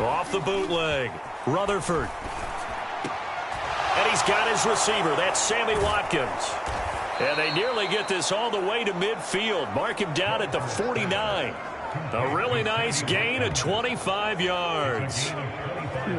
Off the bootleg, Rutherford. And he's got his receiver. That's Sammy Watkins. And they nearly get this all the way to midfield. Mark him down at the 49. A really nice gain of 25 yards.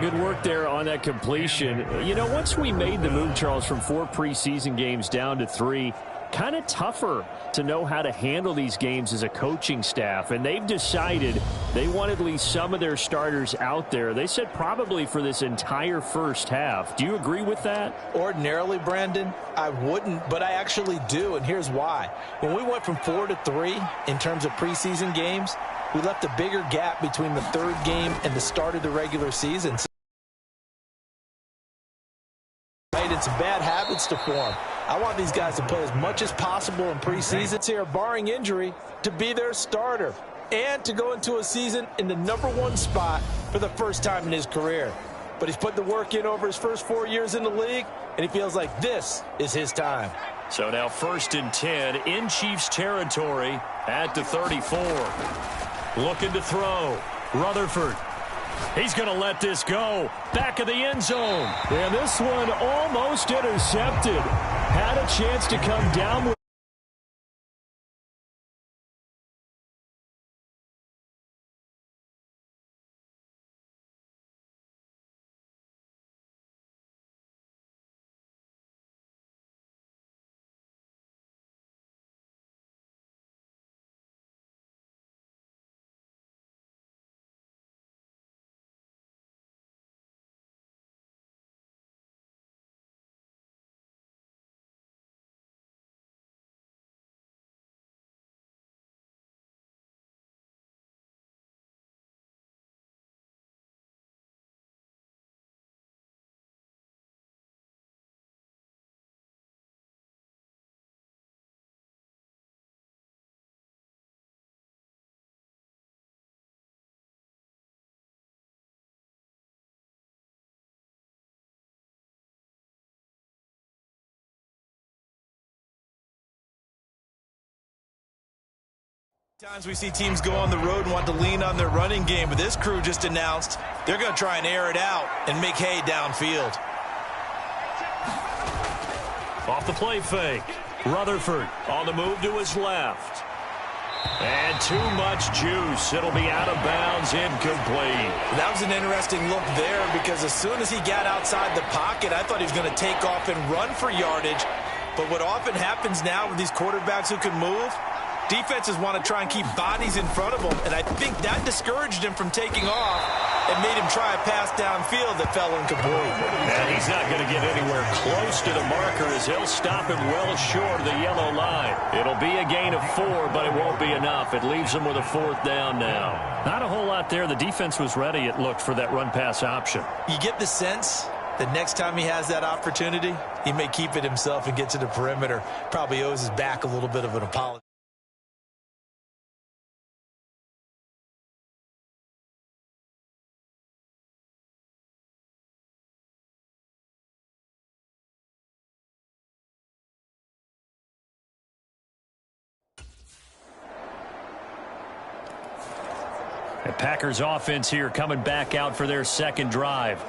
Good work there on that completion. You know, once we made the move, Charles, from 4 preseason games down to 3, kind of tougher to know how to handle these games as a coaching staff. And they've decided they want at least some of their starters out there. They said probably for this entire first half. Do you agree with that? Ordinarily, Brandon, I wouldn't, but I actually do, and here's why. When we went from 4 to 3 in terms of preseason games, we left a bigger gap between the third game and the start of the regular season. It's bad habits to form. I want these guys to play as much as possible in preseason here, barring injury, to be their starter and to go into a season in the #1 spot for the first time in his career. But he's put the work in over his first 4 years in the league, and he feels like this is his time. So now 1st and 10 in Chiefs territory at the 34. Looking to throw. Rutherford. He's going to let this go. Back of the end zone. And this one almost intercepted. Had a chance to come down with. Times we see teams go on the road and want to lean on their running game, but this crew just announced they're going to try and air it out and make hay downfield. Off the play fake. Rutherford on the move to his left. And too much juice. It'll be out of bounds, incomplete. That was an interesting look there because as soon as he got outside the pocket, I thought he was going to take off and run for yardage. But what often happens now with these quarterbacks who can move, defenses want to try and keep bodies in front of them, and I think that discouraged him from taking off and made him try a pass downfield that fell incomplete. And he's not going to get anywhere close to the marker as he'll stop him well short of the yellow line. It'll be a gain of 4, but it won't be enough. It leaves him with a 4th down now. Not a whole lot there. The defense was ready, it looked, for that run-pass option. You get the sense that next time he has that opportunity, he may keep it himself and get to the perimeter. Probably owes his back a little bit of an apology. The Packers offense here coming back out for their second drive.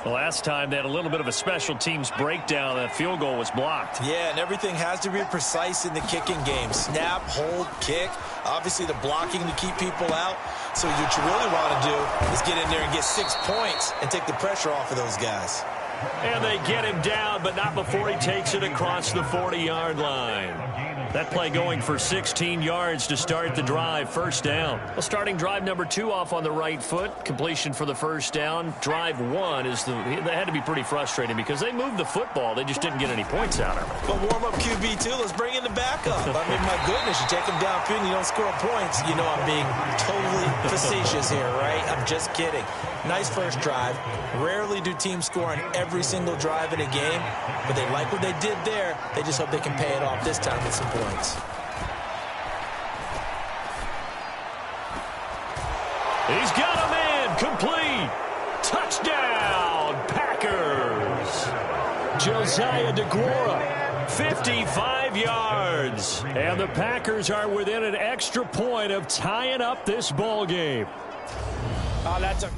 The last time they had a little bit of a special teams breakdown. That field goal was blocked. Yeah, and everything has to be precise in the kicking game. Snap, hold, kick. Obviously, the blocking to keep people out. So what you really want to do is get in there and get 6 points and take the pressure off of those guys. And they get him down, but not before he takes it across the 40-yard line. That play going for 16 yards to start the drive. First down. Well, starting drive number 2 off on the right foot. Completion for the first down. Drive 1 is they had to be pretty frustrating because they moved the football. They just didn't get any points out of it. But warm-up QB, too. Let's bring in the backup. I mean, my goodness, you take him downfield and you don't score points. You know I'm being totally facetious here, right? I'm just kidding. Nice first drive. Rarely do teams score on every single drive in a game, but they like what they did there. They just hope they can pay it off this time with some points. He's got a man complete. Touchdown, Packers. Josiah DeGuara, 55 yards. And the Packers are within an extra point of tying up this ball game. Oh, that's a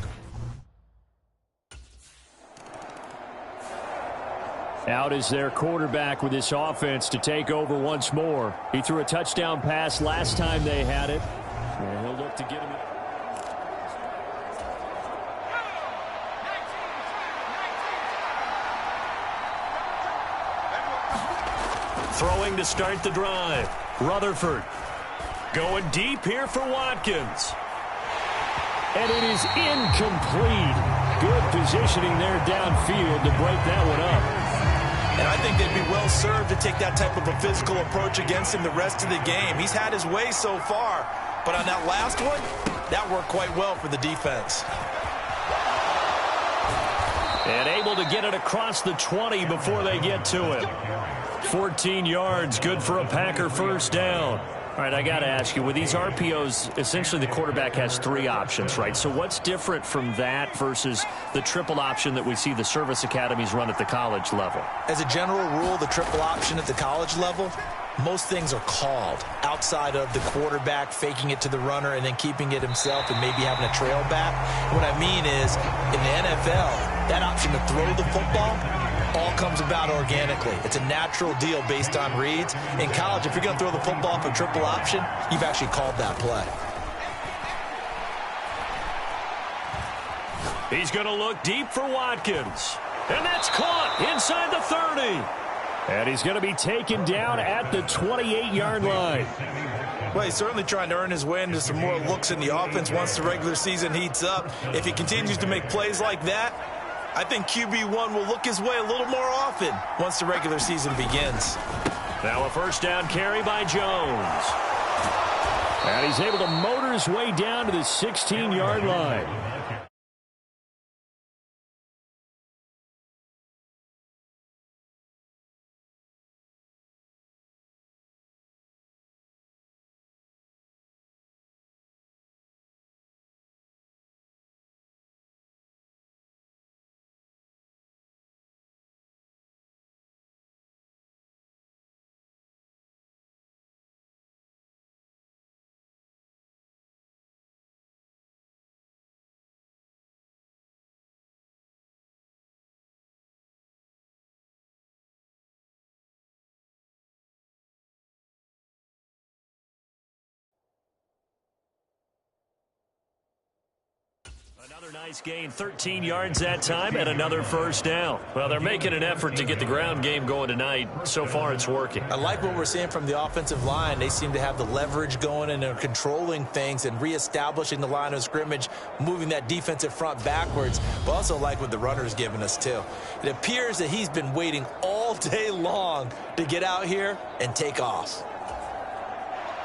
Out is their quarterback with this offense to take over once more. He threw a touchdown pass last time they had it. And he'll look to get him. Throwing to start the drive. Rutherford going deep here for Watkins. And it is incomplete. Good positioning there downfield to break that one up. And I think they'd be well served to take that type of a physical approach against him the rest of the game. He's had his way so far, but on that last one, that worked quite well for the defense. And able to get it across the 20 before they get to it. 14 yards, good for a Packer first down. All right, I got to ask you, with these RPOs, essentially the quarterback has 3 options, right? So what's different from that versus the triple option that we see the service academies run at the college level? As a general rule, the triple option at the college level, most things are called outside of the quarterback faking it to the runner and then keeping it himself and maybe having a trail back. What I mean is, in the NFL, that option to throw the football all comes about organically. It's a natural deal based on reads. In college, if you're going to throw the football for triple option, you've actually called that play. He's going to look deep for Watkins. And that's caught inside the 30. And he's going to be taken down at the 28-yard line. Well, he's certainly trying to earn his way into some more looks in the offense once the regular season heats up. If he continues to make plays like that, I think QB1 will look his way a little more often once the regular season begins. Now a first down carry by Jones. And he's able to motor his way down to the 16-yard line. Another nice gain, 13 yards that time, and another first down. Well, they're making an effort to get the ground game going tonight. So far, it's working. I like what we're seeing from the offensive line. They seem to have the leverage going, and they're controlling things and reestablishing the line of scrimmage, moving that defensive front backwards. But also like what the runner's giving us, too. It appears that he's been waiting all day long to get out here and take off.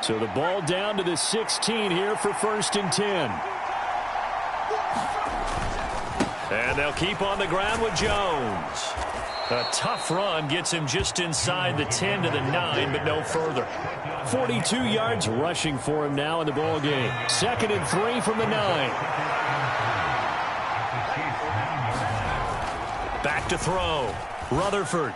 So the ball down to the 16 here for 1st and 10. And they'll keep on the ground with Jones. A tough run gets him just inside the 10 to the 9, but no further. 42 yards rushing for him now in the ball game. 2nd and 3 from the 9. Back to throw. Rutherford.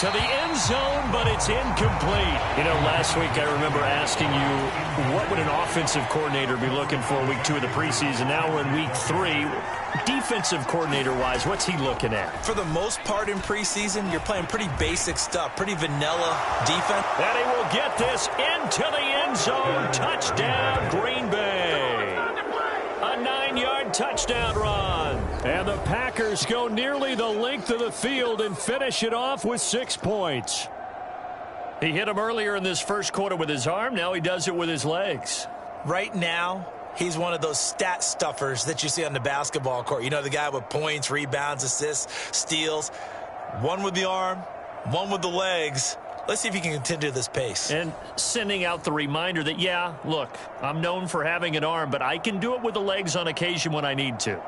To the end zone, but it's incomplete. You know, last week I remember asking you, what would an offensive coordinator be looking for week 2 of the preseason? Now we're in week 3. Defensive coordinator-wise, what's he looking at? For the most part in preseason, you're playing pretty basic stuff, pretty vanilla defense. And he will get this into the end zone. Touchdown, Green Bay. A 9-yard touchdown run. And the Packers go nearly the length of the field and finish it off with 6 points. He hit him earlier in this first quarter with his arm. Now he does it with his legs. Right now, he's one of those stat stuffers that you see on the basketball court. You know, the guy with points, rebounds, assists, steals. One with the arm, one with the legs. Let's see if he can continue this pace. And sending out the reminder that, yeah, look, I'm known for having an arm, but I can do it with the legs on occasion when I need to.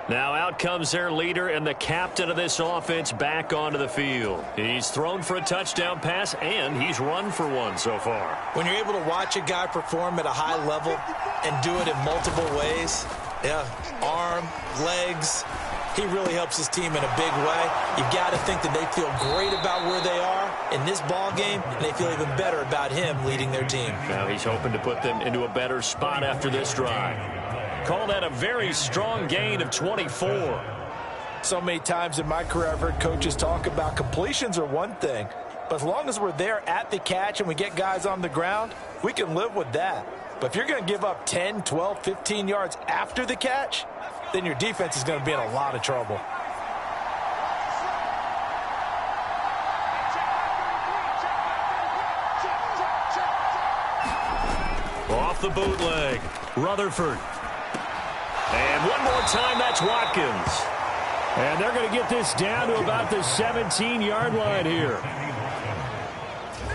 Now out comes their leader and the captain of this offense back onto the field. He's thrown for a touchdown pass, and he's run for one so far. When you're able to watch a guy perform at a high level and do it in multiple ways, yeah, arm, legs, He really helps his team in a big way. You've got to think that they feel great about where they are in this ball game, and they feel even better about him leading their team. Now he's hoping to put them into a better spot after this drive. Call that a very strong gain of 24. So many times in my career I've heard coaches talk about completions are one thing, but as long as we're there at the catch and we get guys on the ground, we can live with that. But if you're going to give up 10, 12, 15 yards after the catch, then your defense is going to be in a lot of trouble. Off the bootleg, Rutherford. And one more time, that's Watkins. And they're going to get this down to about the 17-yard line here.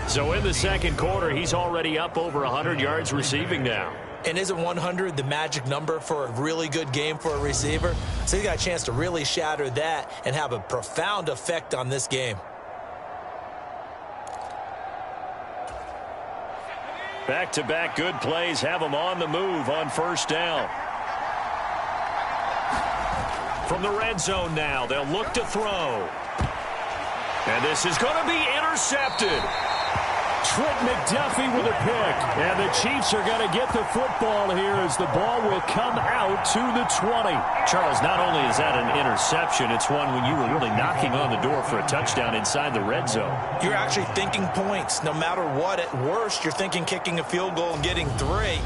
So in the second quarter, he's already up over 100 yards receiving now. And isn't 100 the magic number for a really good game for a receiver? So he got a chance to really shatter that and have a profound effect on this game. Back-to-back good plays have him on the move on first down. From the red zone now, they'll look to throw. And this is going to be intercepted. Trent McDuffie with a pick. And the Chiefs are going to get the football here as the ball will come out to the 20. Charles, not only is that an interception, it's one when you were really knocking on the door for a touchdown inside the red zone. You're actually thinking points. No matter what, at worst, you're thinking kicking a field goal and getting 3.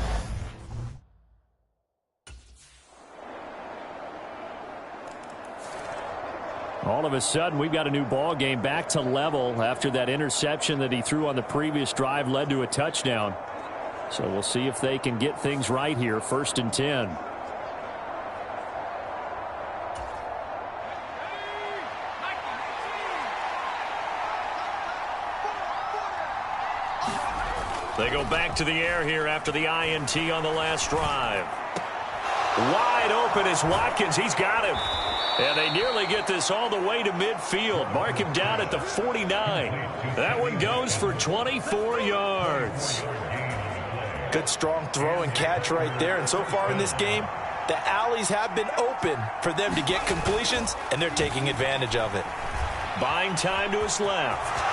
All of a sudden, we've got a new ball game back to level after that interception that he threw on the previous drive led to a touchdown. So we'll see if they can get things right here. 1st and 10. They go back to the air here after the INT on the last drive. Wide open is Watkins. He's got him. And they nearly get this all the way to midfield. Mark him down at the 49. That one goes for 24 yards. Good strong throw and catch right there. And so far in this game, the alleys have been open for them to get completions, and they're taking advantage of it. Buying time to his left.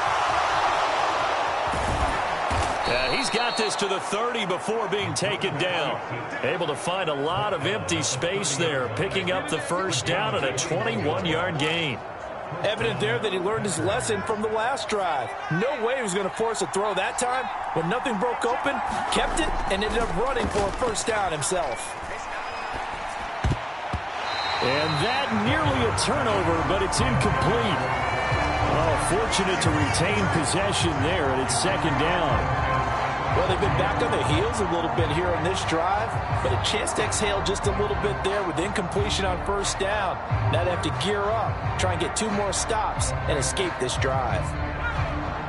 He's got this to the 30 before being taken down. Able to find a lot of empty space there, picking up the first down and a 21-yard gain. Evident there that he learned his lesson from the last drive. No way he was going to force a throw that time. When nothing broke open, kept it, and ended up running for a first down himself. And that nearly a turnover, but it's incomplete. Oh, fortunate to retain possession there, and it's 2nd down. Well, they've been back on their heels a little bit here on this drive, but a chance to exhale just a little bit there with incompletion on first down. Now they have to gear up, try and get 2 more stops, and escape this drive.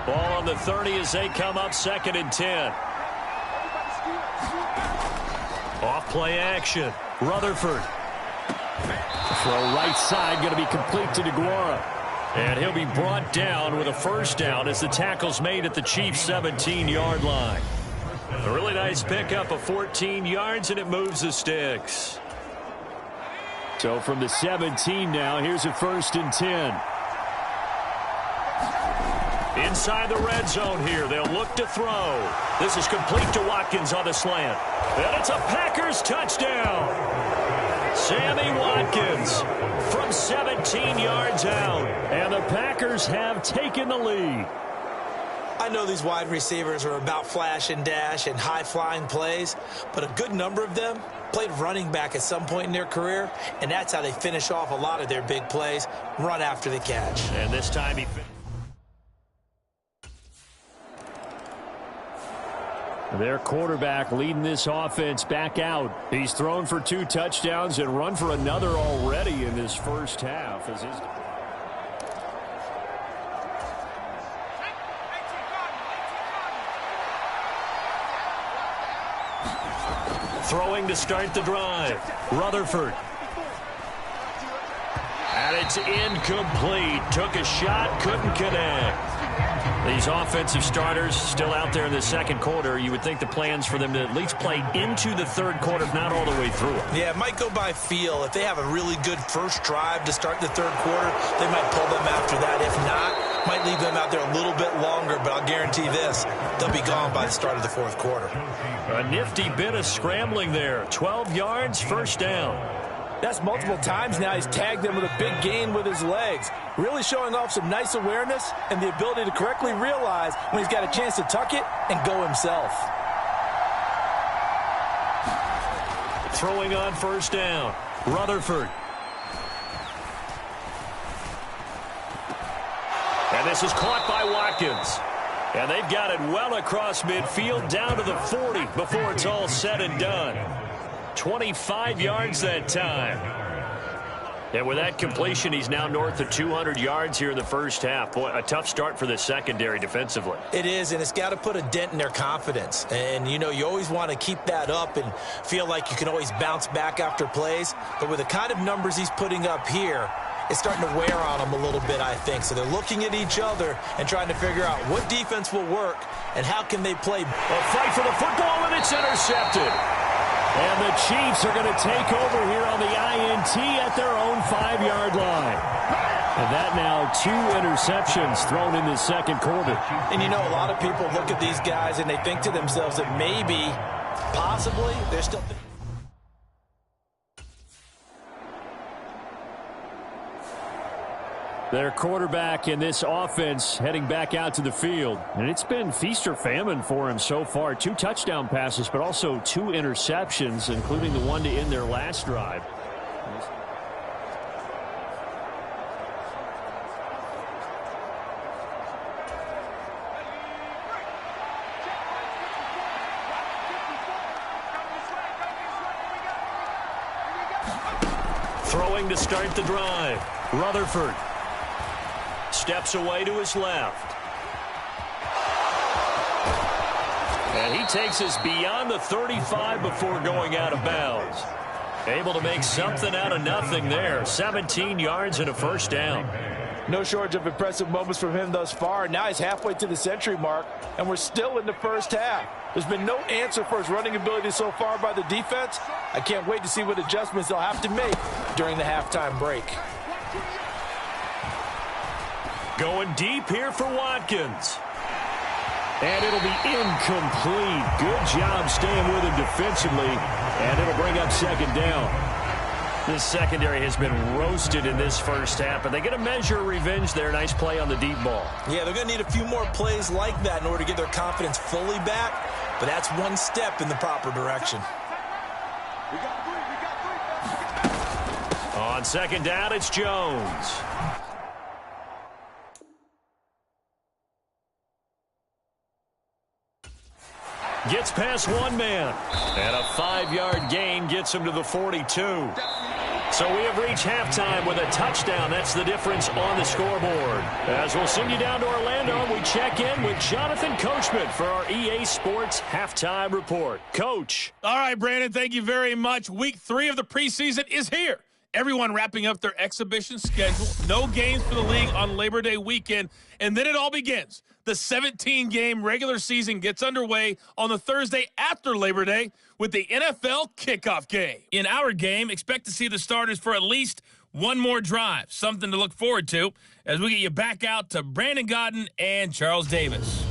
Ball on the 30 as they come up 2nd and 10. Off play action. Rutherford. Throw right side, going to be complete to DeGuara. And he'll be brought down with a first down as the tackle's made at the Chiefs' 17-yard line. A really nice pickup of 14 yards, and it moves the sticks. So from the 17 now, here's a 1st and 10. Inside the red zone here, they'll look to throw. This is complete to Watkins on the slant. And it's a Packers touchdown. Sammy Watkins from 17 yards out. And the Packers have taken the lead. I know these wide receivers are about flash and dash and high-flying plays, but a good number of them played running back at some point in their career, and that's how they finish off a lot of their big plays, run after the catch. And this time he... Their quarterback leading this offense back out. He's thrown for 2 touchdowns and run for another already in this first half. As his... Throwing to start the drive. Rutherford. And it's incomplete. Took a shot, couldn't connect. These offensive starters still out there in the second quarter. You would think the plans for them to at least play into the third quarter, if not all the way through it. Yeah, it might go by feel. If they have a really good first drive to start the third quarter, they might pull them after that. If not, might leave them out there a little bit longer, but I'll guarantee this, they'll be gone by the start of the fourth quarter. A nifty bit of scrambling there. 12 yards, first down. That's multiple times now. He's tagged them with a big gain with his legs. Really showing off some nice awareness and the ability to correctly realize when he's got a chance to tuck it and go himself. Throwing on first down, Rutherford. And this is caught by Watkins. And they've got it well across midfield down to the 40 before it's all said and done. 25 yards that time. And with that completion, he's now north of 200 yards here in the first half. Boy, a tough start for the secondary defensively. It is, and it's got to put a dent in their confidence. And, you know, you always want to keep that up and feel like you can always bounce back after plays. But with the kind of numbers he's putting up here, it's starting to wear on them a little bit, I think. So they're looking at each other and trying to figure out what defense will work and how can they play. A fight for the football, and it's intercepted. And the Chiefs are going to take over here on the INT at their own 5-yard line. And that now 2 interceptions thrown in the second quarter. And you know, a lot of people look at these guys and they think to themselves that maybe, possibly, they're still... Their quarterback in this offense heading back out to the field. And it's been feast or famine for him so far. 2 touchdown passes, but also 2 interceptions, including the one to end their last drive. Throwing to start the drive, Rutherford. Steps away to his left. And he takes us beyond the 35 before going out of bounds. Able to make something out of nothing there. 17 yards and a first down. No shortage of impressive moments from him thus far. Now he's halfway to the century mark, and we're still in the first half. There's been no answer for his running ability so far by the defense. I can't wait to see what adjustments they'll have to make during the halftime break. Going deep here for Watkins. And it'll be incomplete. Good job staying with him defensively. And it'll bring up second down. This secondary has been roasted in this first half, but they get a measure of revenge there. Nice play on the deep ball. Yeah, they're going to need a few more plays like that in order to get their confidence fully back, but that's one step in the proper direction. On second down, it's Jones. Gets past one man. And a 5-yard gain gets him to the 42. So we have reached halftime with a touchdown. That's the difference on the scoreboard. As we'll send you down to Orlando, we check in with Jonathan Coachman for our EA Sports Halftime Report. Coach. All right, Brandon, thank you very much. Week 3 of the preseason is here. Everyone wrapping up their exhibition schedule. No games for the league on Labor Day weekend. And then it all begins. The 17-game regular season gets underway on the Thursday after Labor Day with the NFL kickoff game. In our game, expect to see the starters for at least one more drive. Something to look forward to as we get you back out to Brandon Godden and Charles Davis.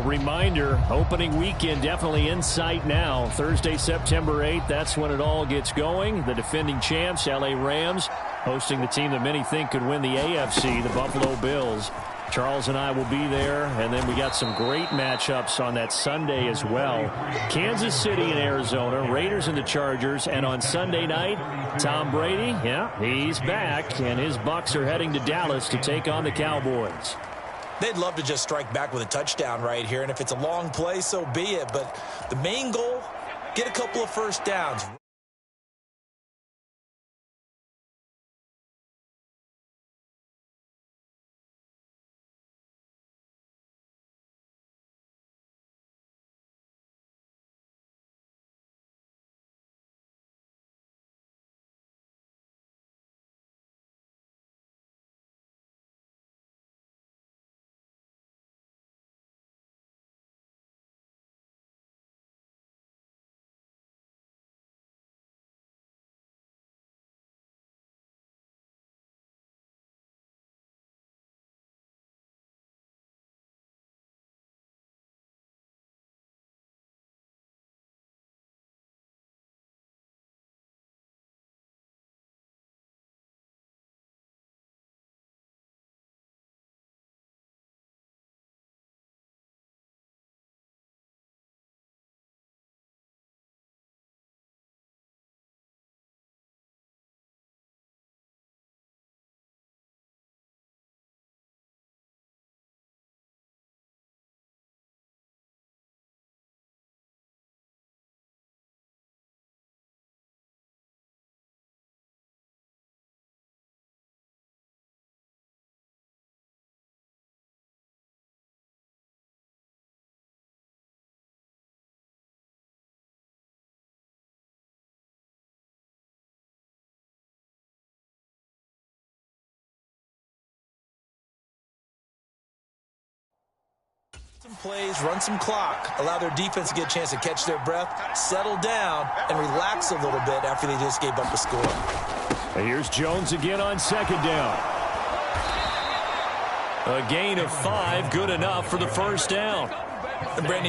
reminder, opening weekend definitely in sight now. Thursday, September 8th, that's when it all gets going. The defending champs, LA Rams, hosting the team that many think could win the AFC, the Buffalo Bills. Charles and I will be there, and then we got some great matchups on that Sunday as well. Kansas City and Arizona, Raiders and the Chargers, and on Sunday night, Tom Brady, he's back, and his Bucs are heading to Dallas to take on the Cowboys. They'd love to just strike back with a touchdown right here, and if it's a long play, so be it. But the main goal, get a couple of first downs. Some plays, run some clock, allow their defense to get a chance to catch their breath, settle down, and relax a little bit after they just gave up a score. And here's Jones again on second down. A gain of 5, good enough for the first down. And Brandon,